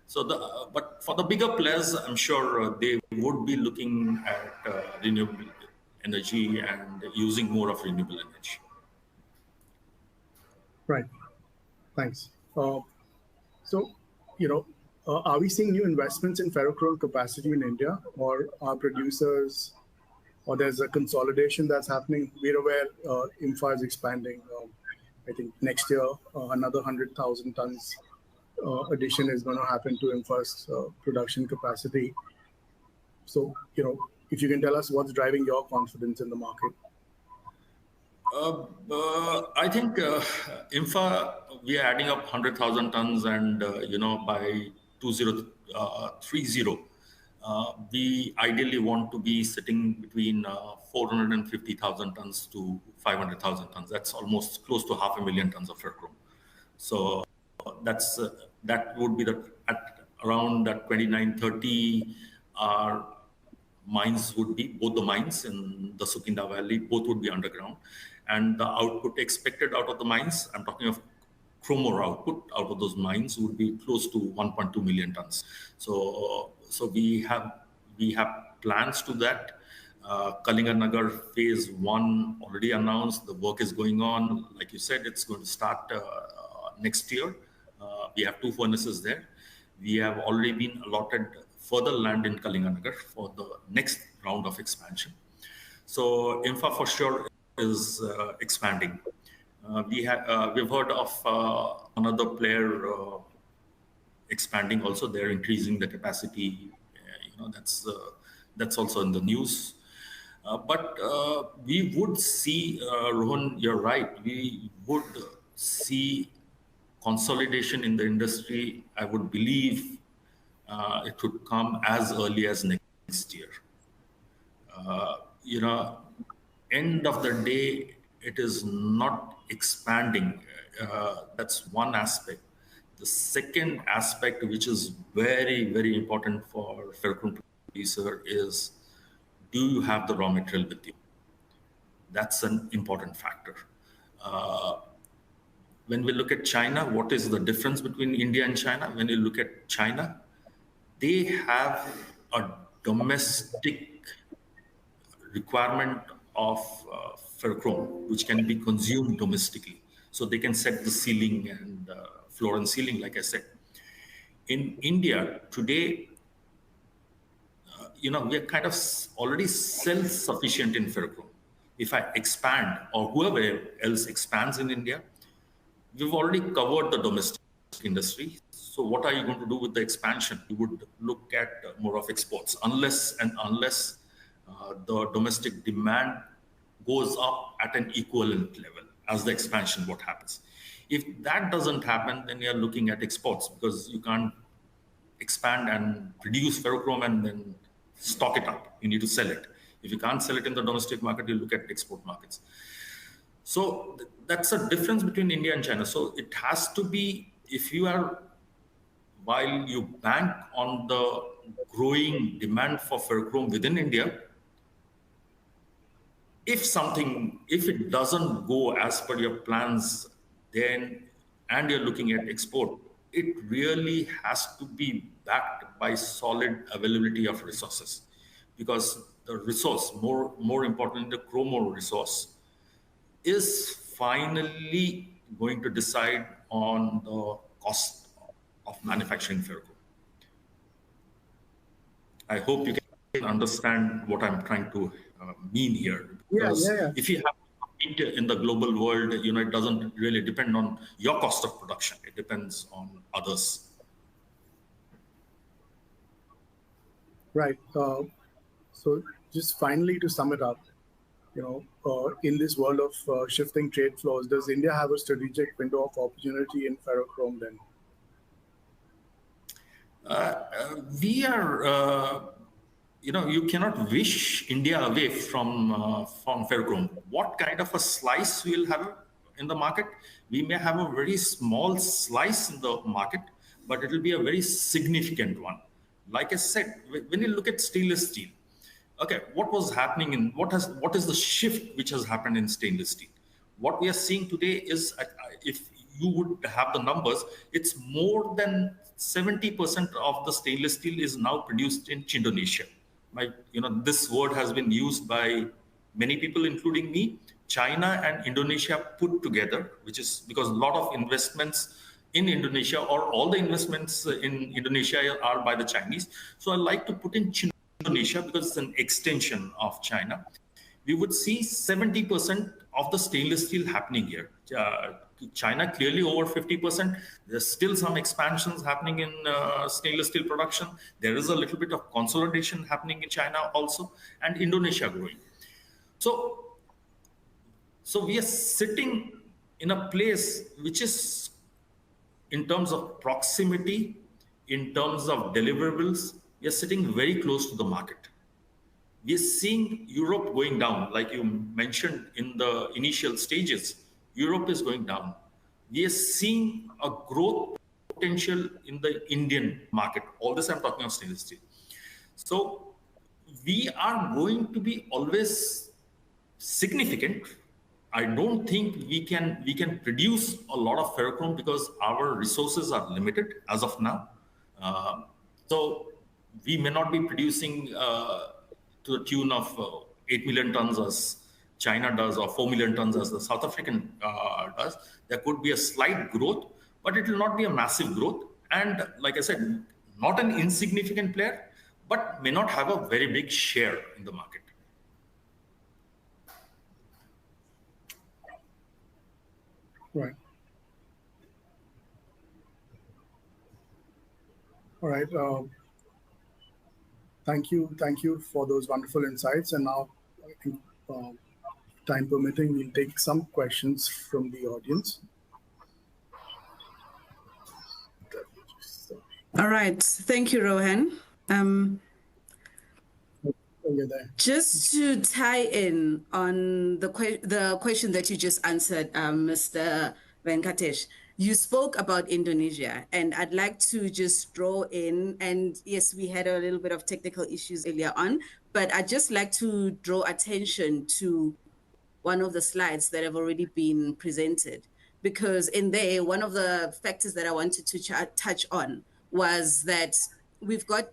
So, but for the bigger players, I'm sure they would be looking at renewable energy and using more of renewable energy. Right. Thanks. So, are we seeing new investments in ferrochrome capacity in India, or are producers, or there's a consolidation that's happening? We're aware IMFA is expanding. I think next year another 100,000 tons addition is going to happen to IMFA's production capacity. So, if you can tell us what's driving your confidence in the market. I think IMFA, we are adding up 100,000 tons, and by 2030, we ideally want to be sitting between 450,000 tons to 500,000 tons. That's almost close to 500,000 tons of ferrochrome. So that would be at around that 2930. Our mines would be, both the mines in the Sukinda Valley, both would be underground, and the output expected out of the mines, I'm talking of chrome ore output out of those mines, would be close to 1.2 million tons. So we have plans to that. Kalinganagar phase 1 already announced. The work is going on. Like you said, it's going to start next year. We have 2 furnaces there. We have already been allotted further land in Kalinganagar for the next round of expansion. So IMFA for sure is expanding. We've heard of another player expanding also. They're increasing the capacity. That's also in the news. But we would see, Rohan, you're right. We would see consolidation in the industry. I would believe it would come as early as next year. End of the day, it is not expanding. That's one aspect. The second aspect, which is very, very important for ferrochrome producer, is do you have the raw material with you? That's an important factor. When we look at China, what is the difference between India and China? When you look at China, they have a domestic requirement of ferrochrome, which can be consumed domestically. So they can set the ceiling and floor and ceiling, like I said. In India today, we are kind of already self-sufficient in ferrochrome. If I expand, or whoever else expands in India, we've already covered the domestic industry. So what are you going to do with the expansion? You would look at more of exports, unless the domestic demand goes up at an equivalent level as the expansion, what happens. If that doesn't happen, then you're looking at exports, because you can't expand and produce ferrochrome and then stock it up. You need to sell it. If you can't sell it in the domestic market, you look at export markets. So that's a difference between India and China. So it has to be, while you bank on the growing demand for ferrochrome within India, if it doesn't go as per your plans, and you're looking at export, it really has to be backed by solid availability of resources, because the resource, more importantly, the chrome ore resource, is finally going to decide on the cost of manufacturing ferrochrome. I hope you can understand what I'm trying to mean here. Because if you have to compete in the global world, it doesn't really depend on your cost of production. It depends on others. Right. So just finally to sum it up, in this world of shifting trade flows, does India have a strategic window of opportunity in ferrochrome then? We are, you cannot wish India away from ferrochrome. What kind of a slice we'll have in the market? We may have a very small slice in the market, but it will be a very significant one. Like I said, when you look at stainless steel, okay, what is the shift which has happened in stainless steel? What we are seeing today is, if you would have the numbers, it's more than 70% of the stainless steel is now produced in Indonesia. This word has been used by many people, including me. China and Indonesia put together, which is because a lot of investments in Indonesia, or all the investments in Indonesia, are by the Chinese. So I like to put in Indonesia because it's an extension of China. We would see 70% of the stainless steel happening here. China clearly over 50%. There's still some expansions happening in stainless steel production. There is a little bit of consolidation happening in China also, and Indonesia growing. So we are sitting in a place which is, in terms of proximity, in terms of deliverables, we are sitting very close to the market. We are seeing Europe going down, like you mentioned in the initial stages. Europe is going down. We are seeing a growth potential in the Indian market. All this I'm talking of stainless steel. So we are going to be always significant. I don't think we can produce a lot of ferrochrome because our resources are limited as of now. So we may not be producing to the tune of 8 million tons as China does, or 4 million tons as the South African does. There could be a slight growth, but it will not be a massive growth. And like I said, not an insignificant player, but may not have a very big share in the market. Right. All right. Thank you for those wonderful insights. And now, I think, time permitting, we'll take some questions from the audience. All right. Thank you, Rohan. Just to tie in on the question that you just answered, Mr. Venkatesh, you spoke about Indonesia, and I'd like to just draw in, and yes, we had a little bit of technical issues earlier on, but I'd just like to draw attention to one of the slides that have already been presented, because in there, one of the factors that I wanted to touch on was that we've got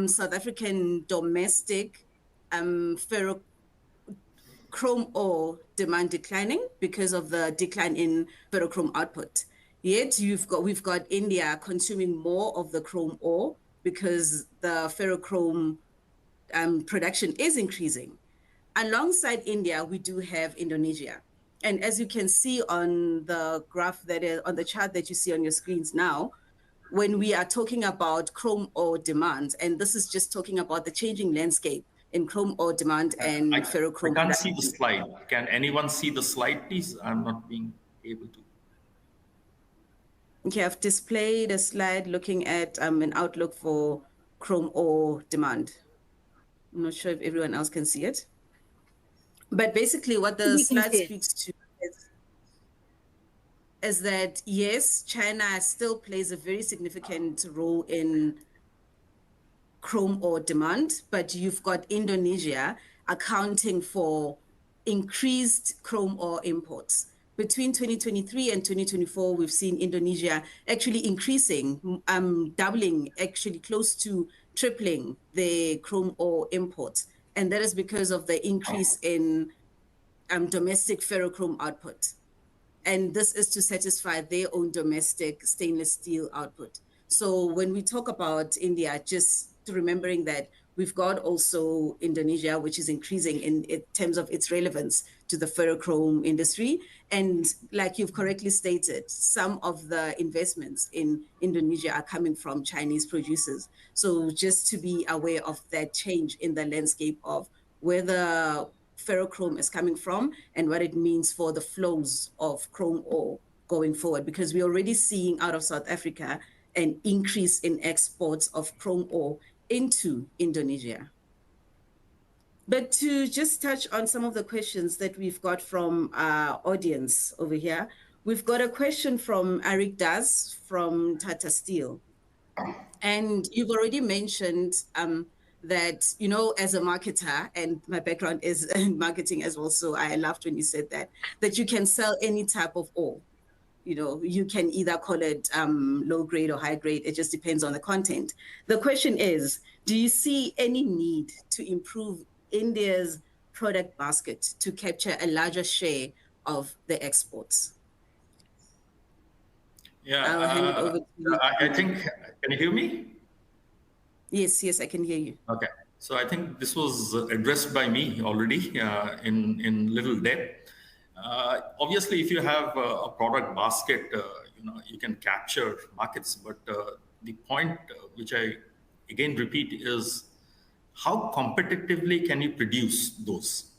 South African domestic ferrochrome ore demand declining because of the decline in ferrochrome output. Yet we've got India consuming more of the chrome ore because the ferrochrome production is increasing. Alongside India, we do have Indonesia. And as you can see on the graph that is on the chart that you see on your screens now, when we are talking about chrome ore demand, and this is just talking about the changing landscape in chrome ore demand and ferrochrome. I can't see the slide. Can anyone see the slide, please? I'm not being able to. Okay, I've displayed a slide looking at an outlook for chrome ore demand. I'm not sure if everyone else can see it. But basically what the slide speaks to is that, yes, China still plays a very significant role in chrome ore demand, but you've got Indonesia accounting for increased chrome ore imports. Between 2023 and 2024, we've seen Indonesia actually increasing, doubling, actually close to tripling the chrome ore imports. And that is because of the increase in domestic ferrochrome output. And this is to satisfy their own domestic stainless steel output. So when we talk about India, just remembering that we've got also Indonesia, which is increasing in terms of its relevance to the ferrochrome industry. And like you've correctly stated, some of the investments in Indonesia are coming from Chinese producers. So just to be aware of that change in the landscape of where the ferrochrome is coming from and what it means for the flows of chrome ore going forward, because we're already seeing out of South Africa an increase in exports of chrome ore into Indonesia. But to just touch on some of the questions that we've got from our audience over here, we've got a question from Arik Das from Tata Steel. And you've already mentioned that, you know, as a marketer, and my background is in marketing as well, so I laughed when you said that you can sell any type of ore. You know, you can either call it low grade or high grade. It just depends on the content. The question is, do you see any need to improve India's product basket to capture a larger share of the exports? Yeah, I'll hand it over to you. I think, can you hear me? Yes, I can hear you. Okay. So I think this was addressed by me already in little depth. Obviously, if you have a product basket, you know, you can capture markets. But the point which I again repeat is how competitively can you produce those?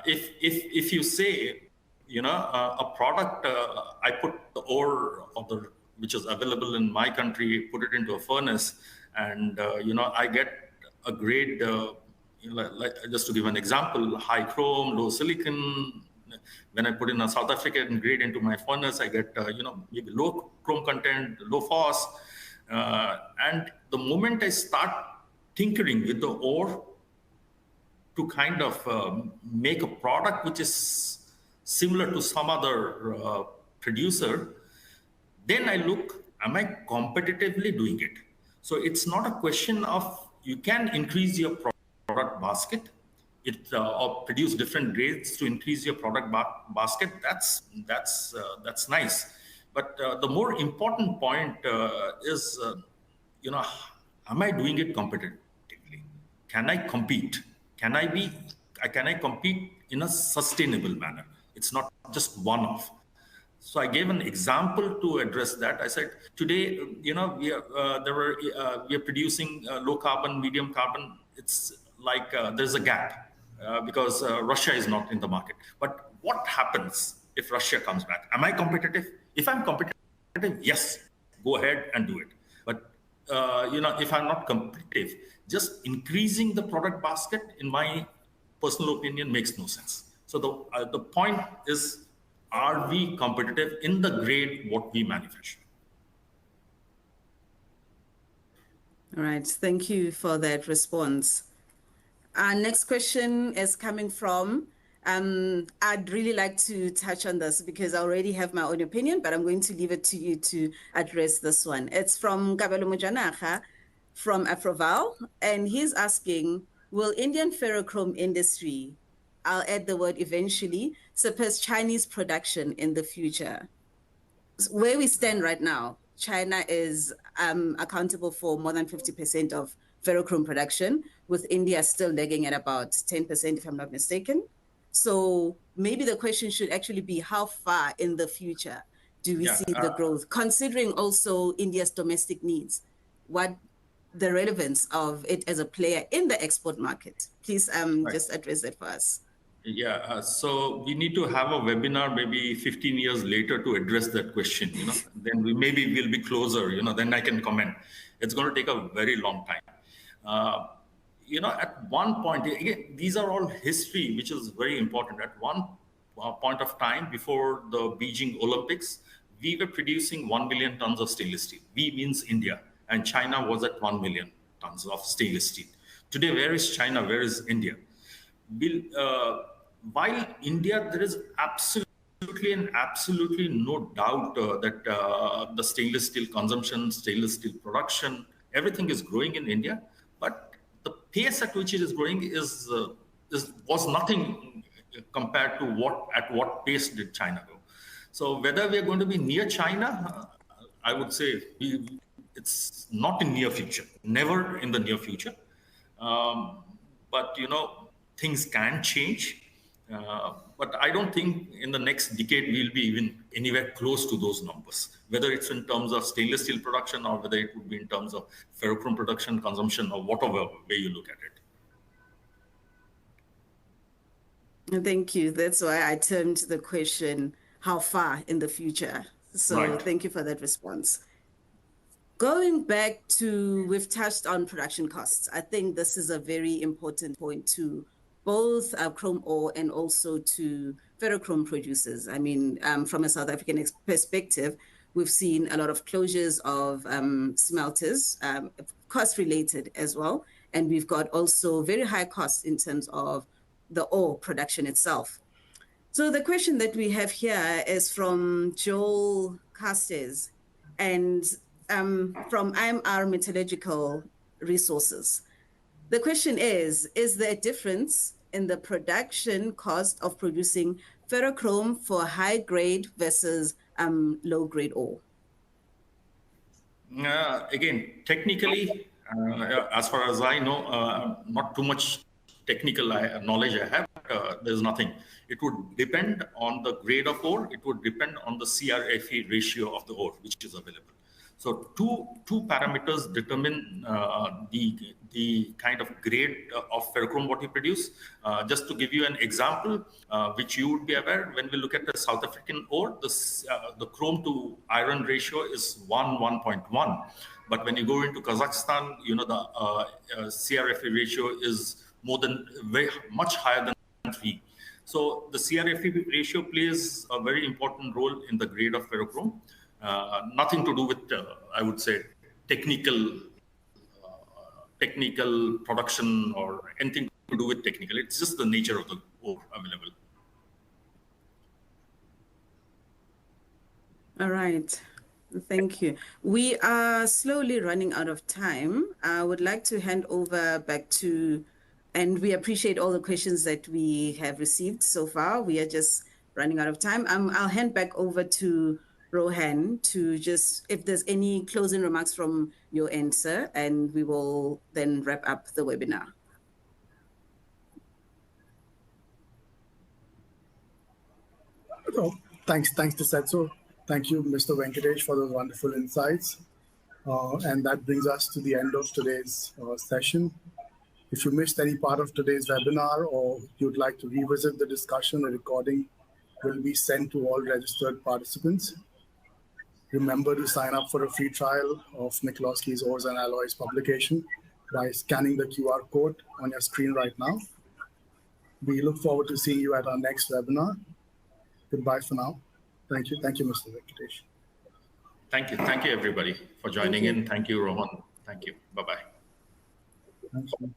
If you say, you know, a product, I put the ore of the which is available in my country, put it into a furnace, and you know, I get a grade. You know, like, just to give an example, high chrome, low silicon. When I put in a South African grade into my furnace, I get you know, maybe low chrome content, low phos, and the moment I start tinkering with the ore to kind of make a product which is similar to some other producer, then I look, am I competitively doing it? So it's not a question of, you can increase your product basket, or produce different grades to increase your product basket. That's nice. But the more important point is, you know, am I doing it competitively? Can I compete? Can I compete in a sustainable manner? It's not just one-off. So I gave an example to address that. I said, today, you know, we are producing low carbon, medium carbon. It's like there's a gap because Russia is not in the market. But what happens if Russia comes back? Am I competitive? If I'm competitive, yes, go ahead and do it. But you know, if I'm not competitive, just increasing the product basket, in my personal opinion, makes no sense. So the point is, are we competitive in the grade what we manufacture? All right, thank you for that response. Our next question is coming from, I'd really like to touch on this because I already have my own opinion, but I'm going to leave it to you to address this one. It's from Kabelo Mujanaga from Afroval, and he's asking, will Indian ferrochrome industry, I'll add the word eventually, surpass Chinese production in the future? Where we stand right now, China is accountable for more than 50% of ferrochrome production, with India still lagging at about 10%, if I'm not mistaken. So maybe the question should actually be, how far in the future do we see the growth, considering also India's domestic needs? What the relevance of it as a player in the export market? Please just address that for us. Yeah, so we need to have a webinar maybe 15 years later to address that question, you know, then maybe we'll be closer, you know, then I can comment. It's going to take a very long time. You know, at one point, again, these are all history, which is very important. At one point of time before the Beijing Olympics, we were producing 1 million tons of stainless steel. We means India, and China was at 1 million tons of stainless steel. Today, where is China? Where is India? While India, there is absolutely no doubt that the stainless steel consumption, stainless steel production, everything is growing in India, but the pace at which it is growing was nothing compared to what pace did China go. So whether we are going to be near China, I would say it's not in near future, never in the near future. But you know, things can change. But I don't think in the next decade we'll be even anywhere close to those numbers, whether it's in terms of stainless steel production or whether it would be in terms of ferrochrome production, consumption, or whatever way you look at it. Thank you. That's why I termed the question, how far in the future? So Right. thank you for that response. Going back to, we've touched on production costs. I think this is a very important point to both chrome ore and also to ferrochrome producers. I mean, from a South African perspective, we've seen a lot of closures of smelters, cost related as well. And we've got also very high costs in terms of the ore production itself. So the question that we have here is from Joel Castes and from IMR Metallurgical Resources. The question is there a difference in the production cost of producing ferrochrome for high grade versus low grade ore? Again, technically, as far as I know, not too much technical knowledge I have. There's nothing. It would depend on the grade of ore. It would depend on the CRFE ratio of the ore which is available. So two parameters determine the kind of grade of ferrochrome what you produce. Just to give you an example, which you would be aware, when we look at the South African ore, the chrome to iron ratio is 1:1.1. But when you go into Kazakhstan, the CRFE ratio is much higher than 3. So the CRFE ratio plays a very important role in the grade of ferrochrome. Nothing to do with, I would say, technical production or anything to do with technical. It's just the nature of the ore available. All right. Thank you. We are slowly running out of time. I would like to hand over back to, and we appreciate all the questions that we have received so far. We are just running out of time. I'll hand back over to Rohan to just, if there's any closing remarks from your end, sir, and we will then wrap up the webinar. Oh, thanks, Tisetso. Thank you, Mr. Venkatesh, for those wonderful insights. And that brings us to the end of today's session. If you missed any part of today's webinar or you'd like to revisit the discussion, a recording will be sent to all registered participants. Remember to sign up for a free trial of McCloskey's Ores and Alloys publication by scanning the QR code on your screen right now. We look forward to seeing you at our next webinar. Goodbye for now. Thank you, Mr. Venkatesh. Thank you, everybody, for joining in. Thank you, Rohan. Thank you. Bye-bye. Thank you.